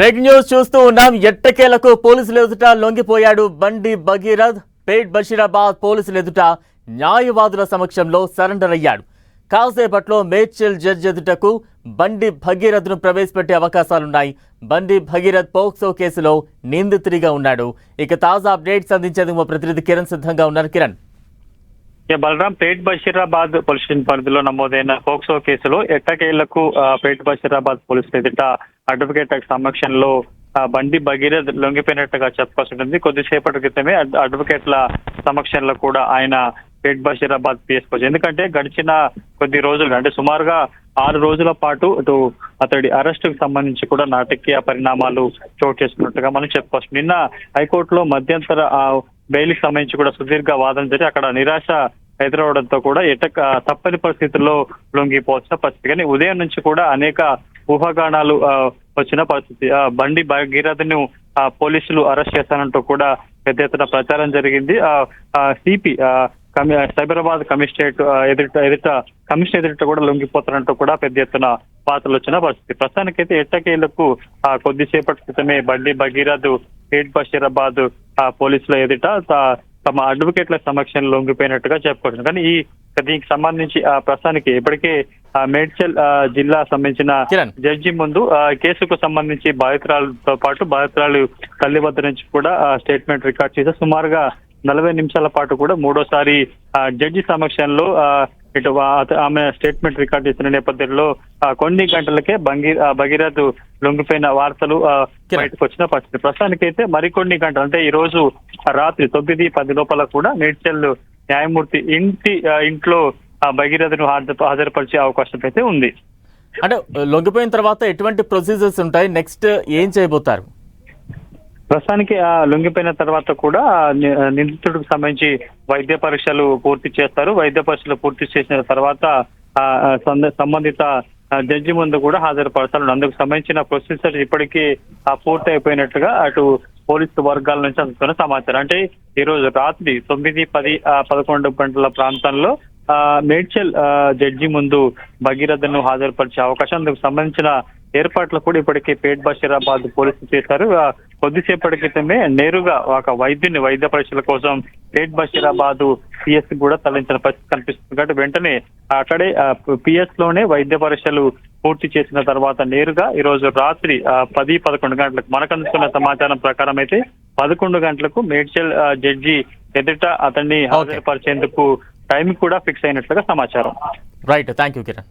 Break news చూస్తూ ఉన్నాం. ఎట్టకేలకు పోలీసుల ఎదుట లొంగిపోయాడు బండి భగీరథ్. పేట్ బషీరాబాద్ పోలీసుల ఎదుట న్యాయవాదుల సమక్షంలో సరెండర్ అయ్యాడు. కాసేపట్లో మేడ్చల్ జడ్జి ఎదుటకు బండి భగీరథ్ను ప్రవేశపెట్టే అవకాశాలున్నాయి. బండి భగీరథ్ పోక్సో కేసులో నిందితుడిగా ఉన్నాడు. ఇక తాజా అప్డేట్స్ అందించేందుకు మా ప్రతినిధి కిరణ్ సిద్ధంగా ఉన్నారు. కిరణ్, బలరాం, పేట్ బషీరాబాద్ పోలీస్ స్టేషన్ పరిధిలో నమోదైన పోక్సో కేసులో ఎట్టకేళ్లకు పేట్ బషీరాబాద్ పోలీసులు ఎదుట అడ్వకేట్ సమక్షంలో బండి భగీరథ్ లొంగిపోయినట్టుగా చెప్పుకోవాల్సి ఉంటుంది. కొద్దిసేపటి క్రితమే అడ్వకేట్ల సమక్షంలో కూడా ఆయన పేట్ బషీరాబాద్ పిఎస్కి, ఎందుకంటే గడిచిన కొద్ది రోజులు అంటే సుమారుగా 6 రోజుల పాటు అటు అతడి అరెస్టుకు సంబంధించి కూడా నాటకీయ పరిణామాలు చోటు చేసుకున్నట్టుగా మనం చెప్పుకోవచ్చు. నిన్న హైకోర్టులో మధ్యంతర బెయిల్కి సంబంధించి కూడా సుదీర్ఘ వాదన జరిగి అక్కడ నిరాశ ఎదురవడంతో కూడా తప్పని పరిస్థితుల్లో లొంగిపోవాల్సిన పరిస్థితి. కానీ ఉదయం నుంచి కూడా అనేక ఊహాగానాలు వచ్చిన పరిస్థితి. బండి భగీరథ్ను పోలీసులు అరెస్ట్ చేశానంటూ కూడా పెద్ద ఎత్తున ప్రచారం జరిగింది. సిపి సైబరాబాద్ కమిషనరేట్ ఎదుట కూడా లొంగిపోతారంటూ కూడా పెద్ద ఎత్తున వార్తలు వచ్చిన పరిస్థితి. ప్రస్తుతానికైతే ఎట్టకేళ్లకు కొద్దిసేపటి క్రితమే బండి భగీరథ్ పేట్ బషీరాబాద్ పోలీసుల ఎదుట తమ అడ్వకేట్ల సమక్షంలో లొంగిపోయినట్టుగా చెప్పుకోవచ్చు. కానీ దీనికి సంబంధించి ప్రస్తుతానికి ఇప్పటికే మేడ్చల్ జిల్లా సంబంధించిన జడ్జి ముందు కేసుకు సంబంధించి బాధితురాలతో పాటు బాధితురాలు తల్లి వద్ద నుంచి కూడా స్టేట్మెంట్ రికార్డ్ చేసి సుమారుగా 40 నిమిషాల పాటు కూడా మూడోసారి జడ్జి సమక్షంలో ఇటు ఆమె స్టేట్మెంట్ రికార్డ్ చేసిన నేపథ్యంలో కొన్ని గంటలకే భగీరథ్ లొంగిపోయిన వార్తలు బయటకు వచ్చిన పరిస్థితి. ప్రస్తుతానికైతే మరికొన్ని గంటలు అంటే ఈ రోజు రాత్రి 9:10 లోపల కూడా మేడ్చల్ న్యాయమూర్తి ఇంట్లో భగీరథ్ను హాజరుపరిచే అవకాశం అయితే ఉంది. అంటే లొంగిపోయిన తర్వాత ఎటువంటి ప్రొసీజర్స్ ఉంటాయి, నెక్స్ట్ ఏం చేయబోతారు? ప్రస్తుతానికి లొంగిపోయిన తర్వాత కూడా నిందితుడికి సంబంధించి వైద్య పరీక్షలు పూర్తి చేస్తారు. వైద్య పరీక్షలు పూర్తి చేసిన తర్వాత సంబంధిత జడ్జి ముందు కూడా హాజరుపడతారు. అందుకు సంబంధించిన ప్రొసీజర్ ఇప్పటికీ పూర్తి అయిపోయినట్టుగా అటు పోలీసు వర్గాల నుంచి అందుతున్న సమాచారం. అంటే ఈ రోజు రాత్రి 9, 10, 11 గంటల ప్రాంతంలో మేడ్చల్ జడ్జి ముందు భగీరథ్ను హాజరుపరిచే అవకాశం, అందుకు సంబంధించిన ఏర్పాట్లు కూడా ఇప్పటికే పేట్ బషీరాబాద్ పోలీసులు చేశారు. కొద్దిసేపటి క్రితమే నేరుగా ఒక వైద్య పరీక్షల కోసం పేట్ బషీరాబాద్ పిఎస్ కూడా తరలించిన పరిస్థితి కనిపిస్తుంది. కాబట్టి వెంటనే అక్కడే పిఎస్ లోనే వైద్య పరీక్షలు పూర్తి చేసిన తర్వాత నేరుగా ఈ రోజు రాత్రి 10, 11 గంటలకు మనకు అందుతున్న సమాచారం ప్రకారం అయితే 11 గంటలకు మేడ్చల్ జడ్జి ఎదుట అతన్ని హాజరుపరిచేందుకు టైం కూడా ఫిక్స్ అయినట్లుగా సమాచారం. Right, thank you Kiran.